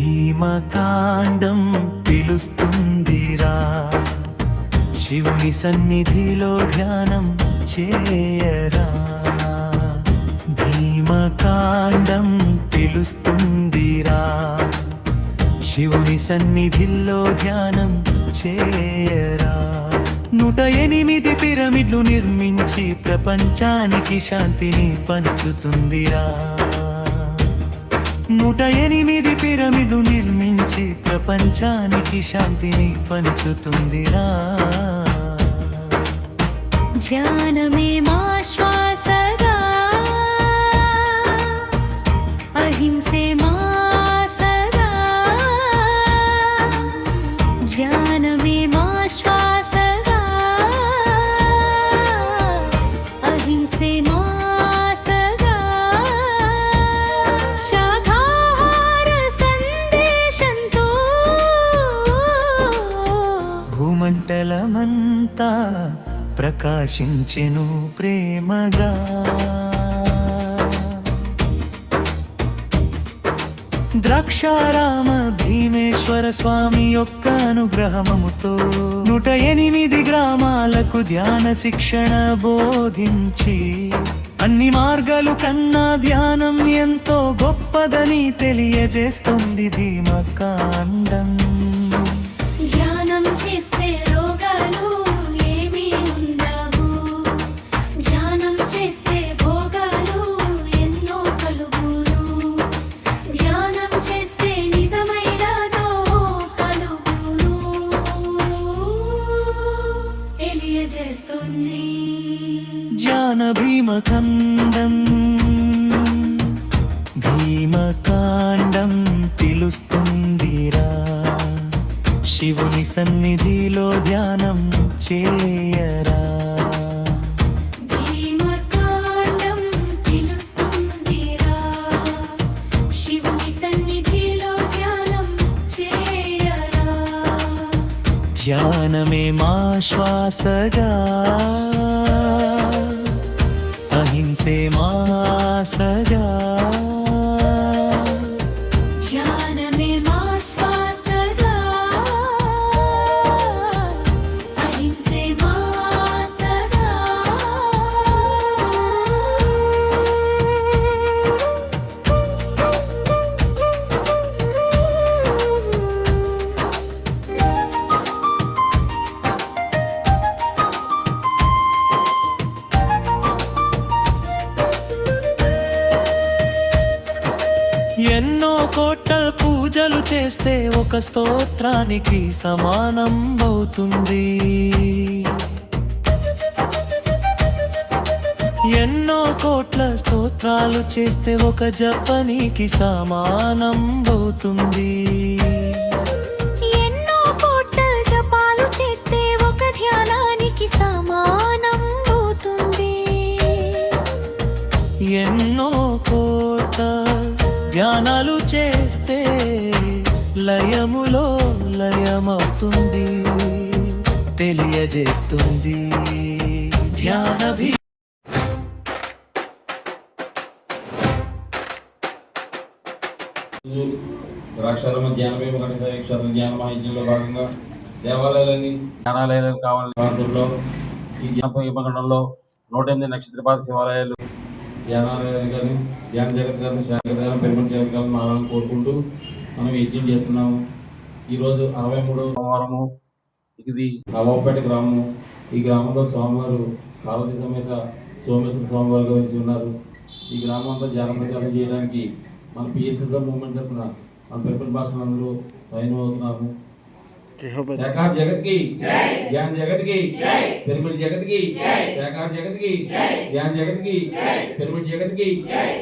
భీమకాండం పిలుస్తుందిరా, శివుని సన్నిధిలో ధ్యానం చేయరా. భీమకాండం పిలుస్తుందిరా, శివుని సన్నిధిలో ధ్యానం చేయరా. 108 పిరమిడ్లు నిర్మించి ప్రపంచానికి శాంతిని పంచుతుందిరా. 108 పిరమిడ్లు నిర్మించి ప్రపంచానికి శాంతిని పంచుతుందిరా. ధ్యానమే మా శ్వాసగా, అహింసే మా సదా. ధ్యానమే మా శ్వాసగా, అహింసే మా సదా. శాఖాహార సందేశంతో భూమండలమంతా ప్రకాశించెను ప్రేమగా. ద్రాక్షారామ భీమేశ్వర స్వామి యొక్క అనుగ్రహముతో 108 గ్రామాలకు ధ్యాన శిక్షణ బోధించి, అన్ని మార్గాలు కన్నా ధ్యానం ఎంతో గొప్పదని తెలియజేస్తుంది భీమకాండం. ధ్యానం చేస్తే రోగాలు ఏమీ ఉండవు, ధ్యానం చేస్తే భోగాలు ఎన్నో కలుగును. ధ్యానం చేస్తే నిజమైనదో కలుగును తెలియజేస్తుంది ధ్యాన భీమకాండం. భీమకాండం పిలుస్తుందిరా, శివుని సన్నిధిలో ధ్యానం చేయరా. భీమకాండం పిలుస్తుందిరా, శివుని సన్నిధిలో ధ్యానం చేయరా. ధ్యానమే మా శ్వాసగా, అహింసే మా సగా. ధ్యానమే మా శ్వాసగా, అహింసే మా సదా. ఎన్నో కోట్ల పూజలు చేస్తే ఒక స్తోత్రానికి సమానం అవుతుంది. ఎన్నో కోట్ల స్తోత్రాలు చేస్తే ఒక జపనీకి సమానం అవుతుంది. ఎన్నో కోట్ల జపాలు చేస్తే ఒక ధ్యానానికి సమానం అవుతుంది. ఎన్నో కోట్ల ధ్యానాలు చేస్తే లయములో లయమవుతుంది తెలియజేస్తుంది ధ్యాన ద్రాక్షారామ ధ్యాన భీమకాండం ధ్యాన మహాయజ్ఞంలో భాగంగా దేవాలయాలన్నీ ధ్యానాలయాలు కావాలని ప్రాంతంలో ఈ ధ్యాన భీమకాండంలో 108 నక్షత్రపాద శివాలయాలు ధ్యానాలయాలు కానీ ధ్యాన జగత్ కానీ శాఖ పెరుమల జగత్ కానీ మారాలని కోరుకుంటూ మనం యజ్ఞం చేస్తున్నాము. ఈరోజు 63వ సోమవారము. ఇది రామాపేట గ్రామము. ఈ గ్రామంలో స్వామివారు పార్వతీ సమేత సోమేశ్వర స్వామివారుగా వెలిసి ఉన్నారు. ఈ గ్రామం అంతా ధ్యాన ప్రచారం చేయడానికి మన పిఎస్ఎస్ఎం మూవ్మెంట్ తరఫున మన పెరుపల్లి భాషలు అందరూ పైన అవుతున్నాము. శాఖార్ జగత్ కి జ్ఞాన్ జగత్ కి పిరమిడ్ జగత్ కి శాఖార్ జగత్ కి జ్ఞాన్ జగత్ కి పిరమిడ్ జగత్ కి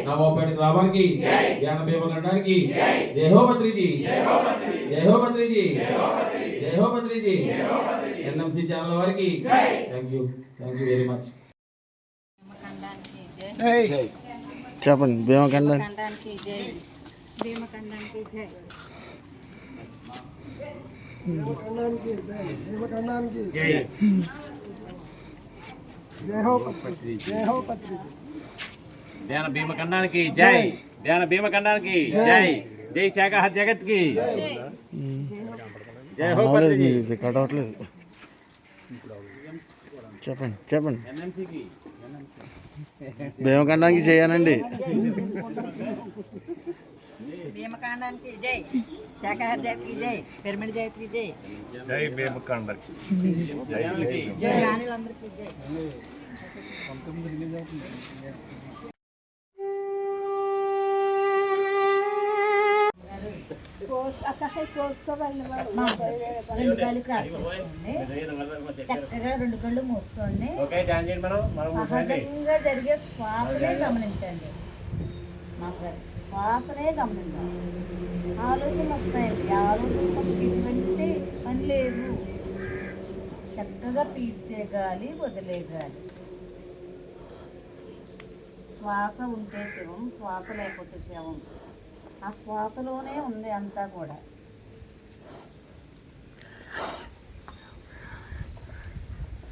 నవాపేట గ్రామానికి జ్ఞాన భీమకాండానికి జై హో బద్రీజీ, జై హో బద్రీజీ, జై హో బద్రీజీ. ఎన్ఎంసి ఛానల్ వారికి థ్యాంక్ యూ వెరీ మచ్. చెప్పండి. భీమకాండానికి జై. భీమకాండానికి జై. భీమకాండానికి జై. భీమకాండానికి జై. జై హో పత్రి, జై హో పత్రి. ధ్యాన భీమకాండానికి జై. ధ్యాన భీమకాండానికి జై. జై శాఖాహార జగత్ కి జై హో రావలేదు పత్రిజీ. మీది కట్ అవ్వట్లేదు. చెప్పండి చెప్పండి. ఎన్ఎంసీకి భీమఖండానికి చేయనండి. భీమకాండానికి జై, శాఖాహార జాతికి జై, పిరమిడ్ జాతికి జై, జ్ఞానులందరికీ జై. రెండు కాళ్ళు క్రాస్ చేసుకోండి. చక్కగా రెండు కళ్ళు మూసుకోండి. ఓకే జాయిన్ చేయండి. మనం కూర్చోండి. సహజంగా జరిగే శ్వాసనే గమనించండి. శ్వాసనే గమనించాలి. ఆలోచన వస్తాయండి. ఆలోచనతో ఎటువంటి పని లేదు. చక్కగా పీల్చే గాలి, వదిలే గాలి. శ్వాస ఉంటే శివం, శ్వాస లేకపోతే శవం. ఆ శ్వాసలోనే ఉంది అంతా కూడా.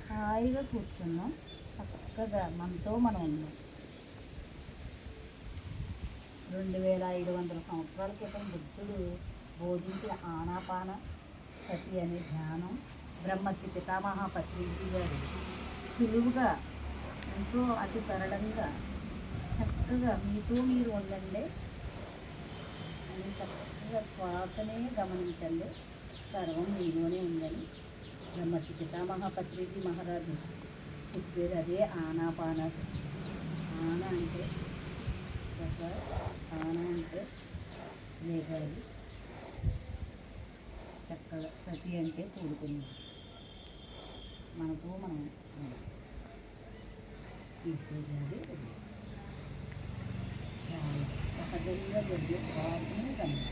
హాయిగా కూర్చున్నాం. చక్కగా మనతో మనం ఉన్నాం. 2500 సంవత్సరాల క్రితం బుద్ధుడు బోధించిన ఆనాపాన సతి అనే ధ్యానం బ్రహ్మర్షి పితామహ పత్రిజీ గారు సులువుగా, ఎంతో అతి సరళంగా చక్కగా మీతో మీరు ఉండండి అని చక్కగా శ్వాసనే గమనించండి, సర్వం మీలోనే ఉందని బ్రహ్మర్షి పితామహ పత్రిజీ మహారాజు చెప్పేది అదే ఆనాపాన. ఆన అంటే ఆన అంటే లేగాలి, చక్కగా సతి అంటే కూడుకుంది. మనతో మనం తీర్చేయాలి. సహజంగా జరిగే స్వార్థం కనుక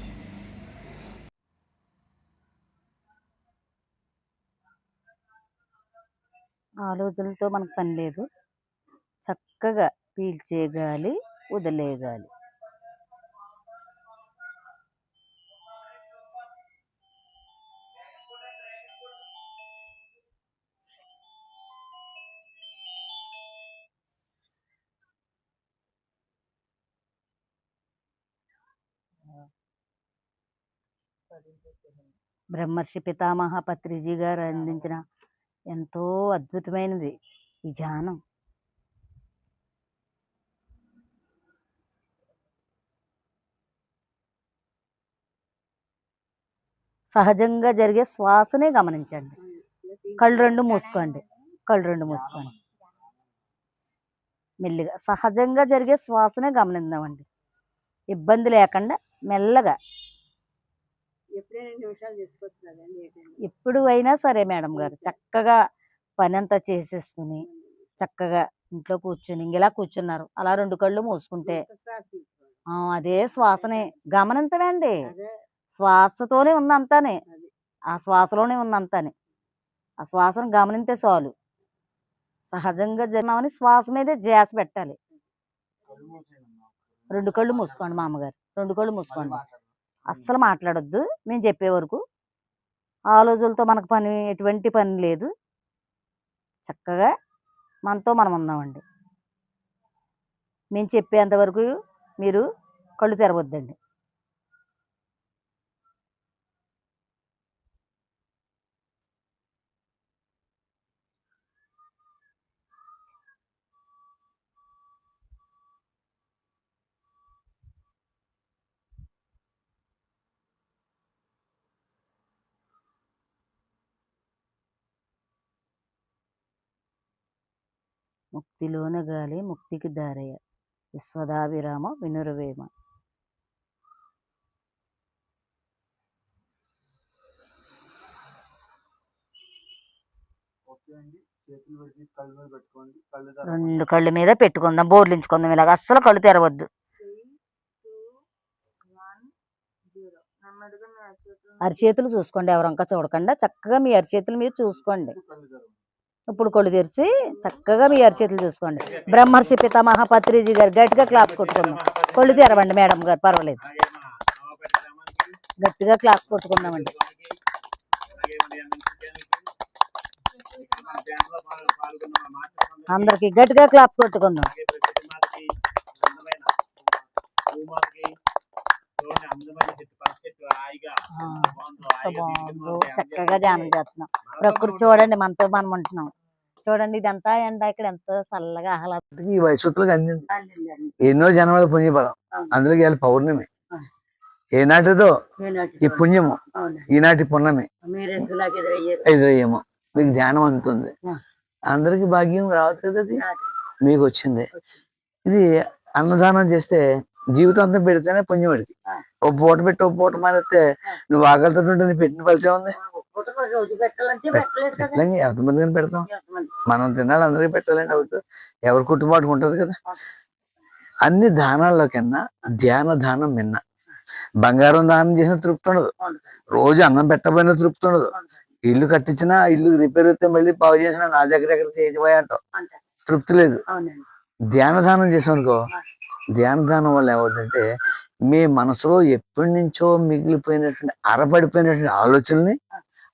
ఆలోచనలతో మనకు పని లేదు. చక్కగా పీల్చే గాలి, వదిలే గాలి. బ్రహ్మర్షి పితామహ పత్రిజీ గారు అందించిన ఎంతో అద్భుతమైనది ఈ ధ్యానం. సహజంగా జరిగే శ్వాసనే గమనించండి. కళ్ళు రెండు మూసుకోండి. మెల్లిగా సహజంగా జరిగే శ్వాసనే గమనిద్దామండి. ఇబ్బంది లేకుండా మెల్లగా. ఎప్పుడు అయినా సరే మేడం గారు చక్కగా పని అంతా చేసేసుకుని చక్కగా ఇంట్లో కూర్చుని ఇలా కూర్చున్నారు, అలా రెండు కళ్ళు మూసుకుంటే అదే శ్వాసనే గమనించడండి. శ్వాసతోనే ఉందంతానే, ఆ శ్వాసలోనే ఉందంతానే. ఆ శ్వాసను గమనించే చాలు. సహజంగా జరిగినామని శ్వాస మీదే ధ్యాస పెట్టాలి. రెండు కళ్ళు మూసుకోండి మామగారు, రెండు కళ్ళు మూసుకోండి. అస్సలు మాట్లాడొద్దు మేము చెప్పే వరకు. ఆలోచనలతో మనకు పని, ఎటువంటి పని లేదు. చక్కగా మనతో మనం ఉందామండి. మేము చెప్పేంత వరకు మీరు కళ్ళు తెరవద్దండి. ముక్తిలోన గాలి ముక్తికి దారయ్య, విశ్వదాభిరామ వినురవేమ. రెండు కళ్ళ మీద పెట్టుకుందాం, బోర్లించుకుందాం. ఇలాగ అస్సలు కళ్ళు తెరవద్దు. అరిచేతులు చూసుకోండి, ఎవరంకా చూడకుండా చక్కగా మీ అరిచేతులు మీరు చూసుకోండి. ఇప్పుడు కళ్ళు తెరిచి చక్కగా మీ అరిచేతులు చూసుకోండి. బ్రహ్మర్షి పితామహ పత్రిజీ గారు గట్టిగా క్లాప్స్ కొట్టుకుందాం. కళ్ళు తెరవండి మేడం గారు, పర్వాలేదు. గట్టిగా క్లాప్స్ కొట్టుకుందామండి. అందరికి గట్టిగా క్లాప్స్ కొట్టుకుందాం. అందమైన చెట్టు పచ్చ చెట్టు హాయిగా ఆ, బాగుందో, ఎంత హాయిగా బాగుందో తిరుగుతూ చక్కగా ధ్యానం చేస్తున్నాం. ప్రకృతి చూడండి, మనతో మనం ఉంటున్నాం. చూడండి ఇదంతా ఎండ, ఇక్కడ ఎంతో చల్లగా ఆహ్లాదం. ఈ వయసులకు అందింది ఎన్నో జన్మల పుణ్యఫలం. అందులోకి ఇవాళ పౌర్ణమి ఏనాటిదో ఈ పుణ్యము, ఈనాటి పున్నమి ఎదురయ్యేమో మీకు ధ్యానం అందుతుంది. అందరికి భాగ్యం రావచ్చు కదా, అది మీకు వచ్చింది. ఇది అన్నదానం చేస్తే జీవితాంతం పెడితేనే పుణ్యవాడికి. ఓ పూట పెట్టి ఓ పూట మానేస్తే నువ్వు ఆకలితో ఉంటే నీ పెట్టిన ఫలితం ఉంది. పెట్టలేండి, ఎంతమందిని పెడతాం. మనం తినాలి, అందరికీ పెట్టాలంటే అవుతుంది. ఎవరి కుటుంబానికి ఉంటది కదా. అన్ని దానాల్లో కన్నా ధ్యాన దానం మిన్న. బంగారం దానం చేసిన తృప్తి ఉండదు, రోజు అన్నం పెట్టబోయిన తృప్తి ఉండదు, ఇల్లు కట్టించినా ఇల్లు రిపేర్ అయితే మళ్ళీ బాగు చేసినా నా దగ్గర ఎక్కడ చేసిపోయా అంటావు, తృప్తి లేదు. ధ్యాన దానం చేసామనుకో, ధ్యాన దానం వల్ల ఏమవుతుందంటే మీ మనసులో ఎప్పటి నుంచో మిగిలిపోయినటువంటి అరపడిపోయినటువంటి ఆలోచనని,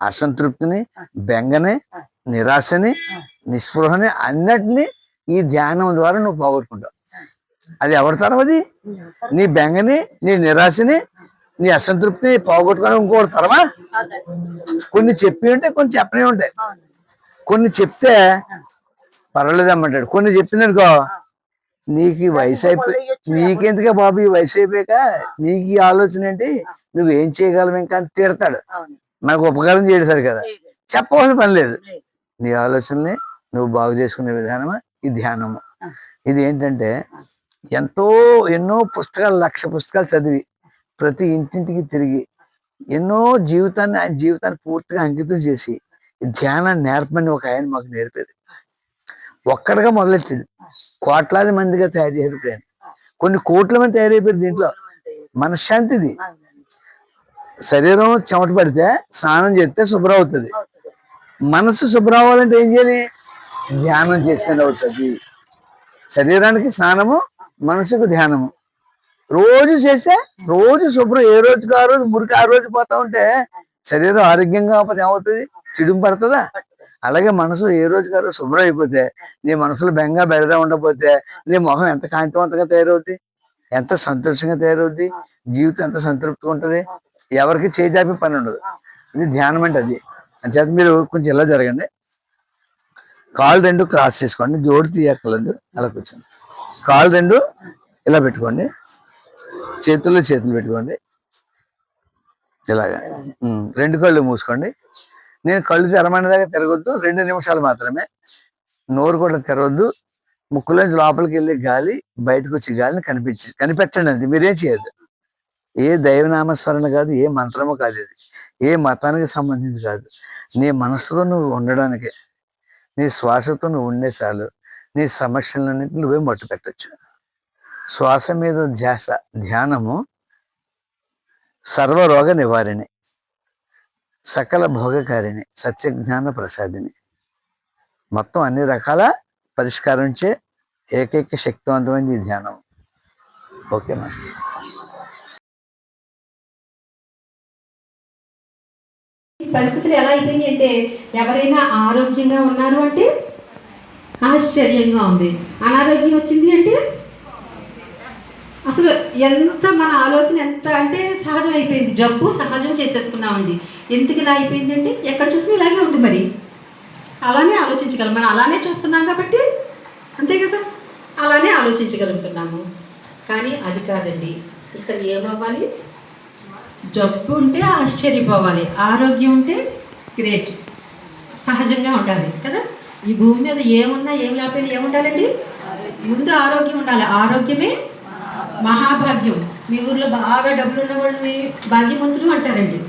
అసంతృప్తిని, బెంగని, నిరాశని, నిస్పృహని అన్నిటినీ ఈ ధ్యానం ద్వారా నువ్వు పోగొట్టుకుంటావు. అది ఎవరి తరం? అది నీ బెంగని, నీ నిరాశని, నీ అసంతృప్తిని పోగొట్టుకొని ఇంకోటి తరమా? కొన్ని చెప్పి ఉంటాయి, కొన్ని చెప్పనే ఉంటాయి. కొన్ని చెప్తే పర్వాలేదు అమ్మంటాడు, కొన్ని చెప్పిందనుకో నీకు ఈ వయసు అయిపోయి, నీకెందుకే బాబు ఈ వయసు అయిపోయాక నీకు ఈ ఆలోచన ఏంటి, నువ్వేం చేయగలవు ఇంకా అని తిడతాడు. నాకు ఉపకారం చేయడు కదా, చెప్పవలసిన పని లేదు. నీ ఆలోచనని నువ్వు బాగు చేసుకునే విధానమా ఈ ధ్యానము. ఇది ఏంటంటే ఎన్నో పుస్తకాలు, 1,00,000 పుస్తకాలు చదివి ప్రతి ఇంటింటికి తిరిగి ఎన్నో ఆయన జీవితాన్ని పూర్తిగా అంకితం చేసి ధ్యానాన్ని నేర్పని ఒక ఆయన మాకు నేర్పేది. ఒక్కడిగా మొదలెట్టింది, కోట్లాది మందిగా తయారు చేసిపోయాను, కొన్ని కోట్ల మంది తయారైపోయారు. దీంట్లో మనశ్శాంతిది. శరీరం చెమట పడితే స్నానం చేస్తే శుభ్రం అవుతుంది. మనసు శుభ్రం అవ్వాలంటే ఏం చేయాలి? ధ్యానం చేస్తేనే అవుతుంది. శరీరానికి స్నానము, మనసుకు ధ్యానము రోజు చేస్తే రోజు శుభ్రం. ఏ రోజుకి ఆ రోజు మురికి ఆ రోజు పోతా ఉంటే శరీరం ఆరోగ్యంగా కాకపోతే ఏమవుతుంది? చిడుము పడుతుందా? అలాగే మనసు ఏ రోజుకి ఆ రోజు శుభ్రం అయిపోతే, నీ మనసులో బెంగ బెరద ఉండకపోతే నీ మొహం ఎంత కాంతివంతంగా తయారవుద్ది, ఎంత సంతోషంగా తయారవుద్ది, జీవితం ఎంత సంతృప్తిగా ఉంటుంది, ఎవరికి చేజాపి పని ఉండదు. ఇది ధ్యానం అంటే అది. అంచేత మీరు కొంచెం ఇలా జరగండి, కాళ్ళు 2 క్రాస్ చేసుకోండి, జోడు తీయక్కర్లేదు, అలా కూర్చోండి. కాళ్ళు 2 ఇలా పెట్టుకోండి, చేతుల్లో చేతులు పెట్టుకోండి, ఇలాగా 2 కళ్ళు మూసుకోండి. నేను కళ్ళు తెరమనే దాకా తిరగొద్దు, 2 నిమిషాలు మాత్రమే. నోరు కూడా తెరవద్దు. ముక్కులోంచి లోపలికి వెళ్ళి గాలి, బయటకు వచ్చి గాలిని కనిపెట్టండి. అది మీరేం చేయద్దు. ఏ దైవనామస్మరణ కాదు, ఏ మంత్రము కాదు, ఇది ఏ మతానికి సంబంధించి కాదు. నీ మనసులో నువ్వు ఉండడానికే, నీ శ్వాసతో నువ్వు ఉండే చాలు. నీ సమస్యలన్నింటినీ నువ్వే మట్టు పెట్టచ్చు. శ్వాస మీద ధ్యాస, ధ్యానము సర్వరోగ నివారిణి, సకల భోగకారిణి, సత్యజ్ఞాన ప్రసాదిని. మొత్తం అన్ని రకాల పరిష్కారంచే ఏకైక శక్తివంతమైన ఈ ధ్యానం. Okay master. పరిస్థితులు ఎలా అయిపోయింది అంటే, ఎవరైనా ఆరోగ్యంగా ఉన్నారు అంటే ఆశ్చర్యంగా ఉంది, అనారోగ్యం వచ్చింది అంటే అసలు ఎంత మన ఆలోచన ఎంత అంటే సహజం అయిపోయింది. జబ్బు సహజం చేసేసుకున్నామండి. ఎందుకు ఇలా అయిపోయింది అంటే, ఎక్కడ చూసినా ఇలాగే ఉంది. మరి అలానే ఆలోచించగలం, మనం అలానే చూస్తున్నాం కాబట్టి, అంతే కదా, అలానే ఆలోచించగలుగుతున్నాము. కానీ అది కాదండి, ఇక్కడ ఏమవ్వాలి? జబ్బు ఉంటే ఆశ్చర్యపోవాలి, ఆరోగ్యం ఉంటే గ్రేట్, సహజంగా ఉండాలి కదా. ఈ భూమి మీద ఏమున్నా ఏం లేకపోయినా ఏముండాలండి? ముందు ఆరోగ్యం ఉండాలి. ఆరోగ్యమే మహాభాగ్యం. మీ ఊర్లో బాగా డబ్బులు ఉన్న వాళ్ళని భాగ్యవంతులు అంటారండి,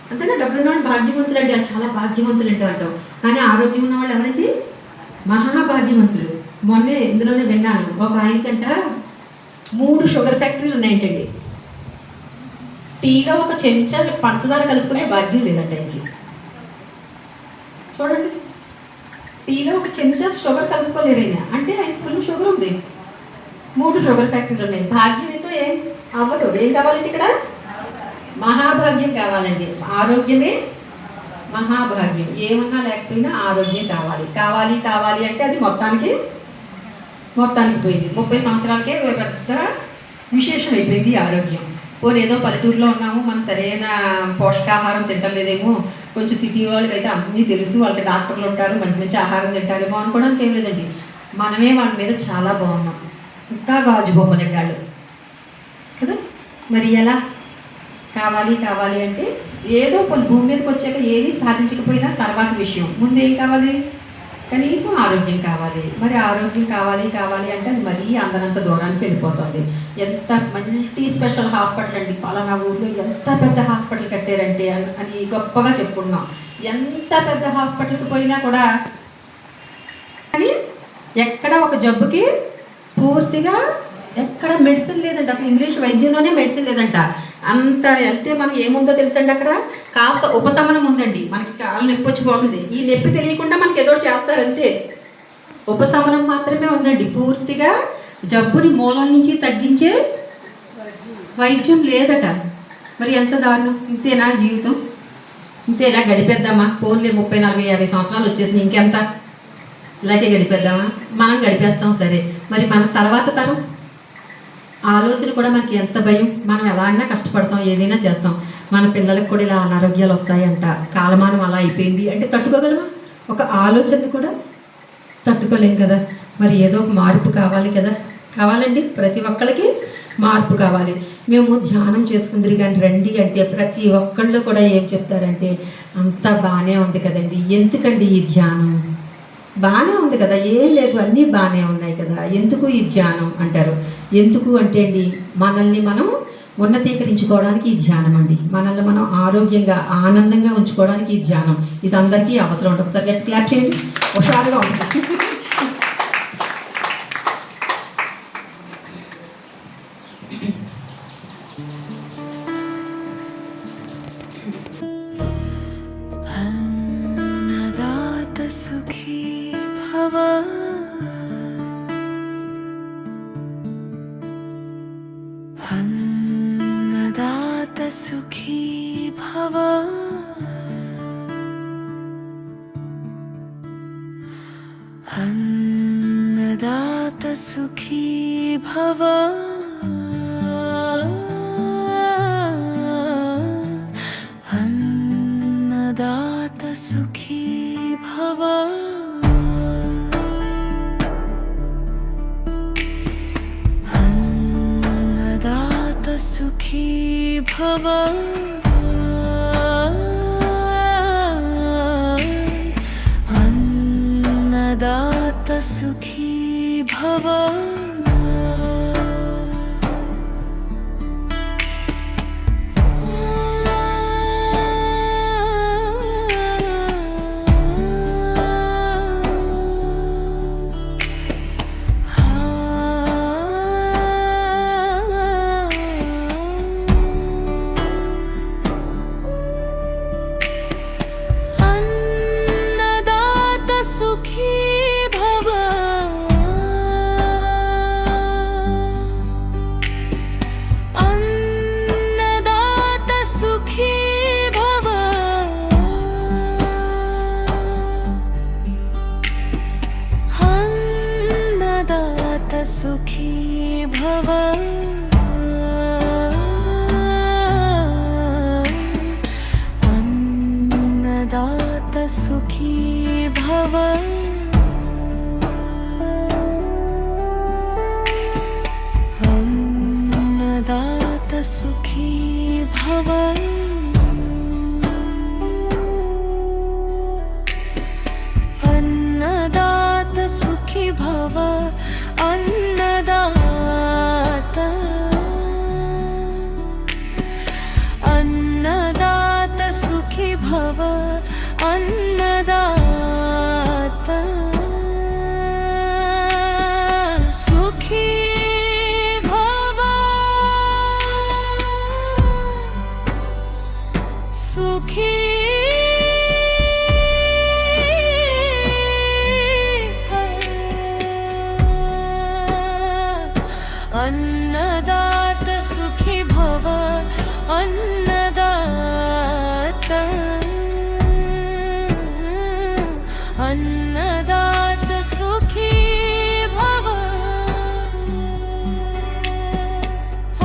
అంతేనా? డబ్బులు ఉన్న వాళ్ళు భాగ్యవంతులు అండి, అది చాలా భాగ్యవంతులు అంటే అంటాం. కానీ ఆరోగ్యం ఉన్న వాళ్ళు ఎవరండి? మహాభాగ్యవంతులు. మొన్నే ఇందులోనే విన్నాను, ఒక ఆయనకంట 3 షుగర్ ఫ్యాక్టరీలు ఉన్నాయంటండి. టీలో ఒక చెంచా పంచదార కలుపుకునే భాగ్యం లేదంట ఆయనకి. చూడండి, టీలో ఒక చెంచా షుగర్ కలుపుకోలేరైనా అంటే ఆయన ఫుల్ షుగర్ ఉంది. 3 షుగర్ ఫ్యాక్టరీలు ఉన్నాయి. భాగ్యంతో ఏం అవ్వదు. ఏం కావాలండి ఇక్కడ? మహాభాగ్యం కావాలండి. ఆరోగ్యమే మహాభాగ్యం. ఏమన్నా లేకపోయినా ఆరోగ్యం కావాలి. కావాలి కావాలి అంటే అది మొత్తానికి పోయింది. 30 సంవత్సరాలకే పెద్ద విశేషం అయిపోయింది ఆరోగ్యం. పోనీ ఏదో పల్లెటూరులో ఉన్నాము, మనం సరైన పోషకాహారం తింటలేదేమో, కొంచెం సిటీ వాళ్ళకి అయితే అన్నీ తెలుసు, వాళ్ళకి డాక్టర్లు ఉంటారు, మంచి మంచి ఆహారం తింటారేమో అనుకోవడానికి ఏం లేదండి. మనమే వాళ్ళ మీద చాలా బాగున్నాం, ఇంకా గాజు బొమ్మలండి వాళ్ళు కదా. మరి ఎలా కావాలి కావాలి అంటే ఏదో కొన్ని భూమి మీదకి వచ్చాక ఏది సాధించకపోయినా తర్వాత విషయం, ముందు ఏం కావాలి, కనీసం ఆరోగ్యం కావాలి. మరి ఆరోగ్యం కావాలి కావాలి అంటే అది మరీ అందనంత దూరానికి వెళ్ళిపోతుంది. ఎంత మల్టీ స్పెషల్ హాస్పిటల్ అండి, పలానా ఊళ్ళో ఎంత పెద్ద హాస్పిటల్ కట్టారంటే అని గొప్పగా చెప్పుకున్నాం. ఎంత పెద్ద హాస్పిటల్కి పోయినా కూడా కానీ ఎక్కడ ఒక జబ్బుకి పూర్తిగా ఎక్కడ మెడిసిన్ లేదంట. అసలు ఇంగ్లీష్ వైద్యంలోనే మెడిసిన్ లేదంట. అంత వెళ్తే మనకి ఏముందో తెలుసండి, అక్కడ కాస్త ఉపశమనం ఉందండి. మనకి కాళ్ళు నొప్పి వచ్చిపోతుంది, ఈ నొప్పి తెలియకుండా మనకి ఏదో చేస్తారు అంతే. ఉపశమనం మాత్రమే ఉందండి, పూర్తిగా జబ్బుని మూలం నుంచి తగ్గించే వైద్యం లేదట. మరి ఎంత దారుణం. ఇంతేనా జీవితం, ఇంతేనా గడిపేద్దామా? ఫోన్లే 30, 40, 50 సంవత్సరాలు వచ్చేసినాయి, ఇంకెంత ఇలాగే గడిపేద్దామా? మనం గడిపేస్తాం సరే, మరి మన తర్వాత తరం ఆలోచన కూడా మనకి ఎంత భయం. మనం ఎలాగైనా కష్టపడతాం, ఏదైనా చేస్తాం, మన పిల్లలకు కూడా ఇలా అనారోగ్యాలు వస్తాయంట, కాలమానం అలా అయిపోయింది అంటే తట్టుకోగలమా? ఒక ఆలోచన కూడా తట్టుకోలేం కదా. మరి ఏదో ఒక మార్పు కావాలి కదా. కావాలండి, ప్రతి ఒక్కళ్ళకి మార్పు కావాలి. మేము ధ్యానం చేసుకుందరు కానీ రండి అంటే ప్రతి ఒక్కళ్ళు కూడా ఏం చెప్తారంటే అంతా బాగానే ఉంది కదండి, ఎందుకండి ఈ ధ్యానం? బాగానే ఉంది కదా, ఏం లేదు, అన్నీ బాగానే ఉన్నాయి కదా, ఎందుకు ఈ ధ్యానం అంటారు. ఎందుకు అంటే అండి, మనల్ని మనం ఉన్నతీకరించుకోవడానికి ఈ ధ్యానం అండి. మనల్ని మనం ఆరోగ్యంగా ఆనందంగా ఉంచుకోవడానికి ఈ ధ్యానం. ఇది అందరికీ అవసరం ఉంటుంది. ఒకసారి గట్టి క్లాప్ చేయండి, హుషారుగా ఉంటుంది. अन्नदात सुखी भव, अन्नदात सुखी भव, अन्नदात सुखी भव, अन्नदात सुखी भव, अन्नदात सुखी भव, अन्नदात सुखी भव, अन्नदात सुखी भव, अन्नदात सुखी भव, अन्नदात सुखी भव, अन्नदात सुखी भव, अन्नदात सुखी भव, अन्नदात सुखी भव, अन्नदात, अन्नदात सुखी भव, अन्नदात सुखी भव, सुखी अन्नदात सुखी भव, अन्नदात, अन्नदात सुखी भव,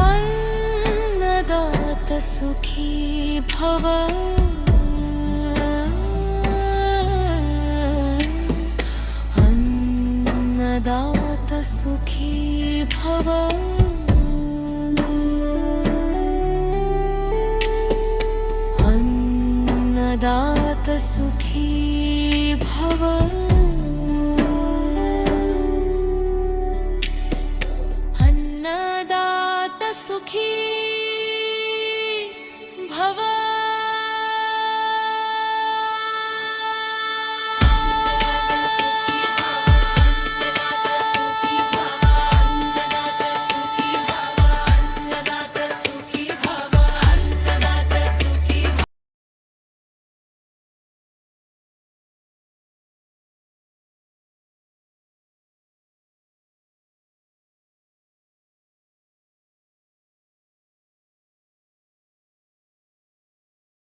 अन्नदात भव अन्नदात सुखी भव अन्नदात सुखी भव अन्नदात सुखी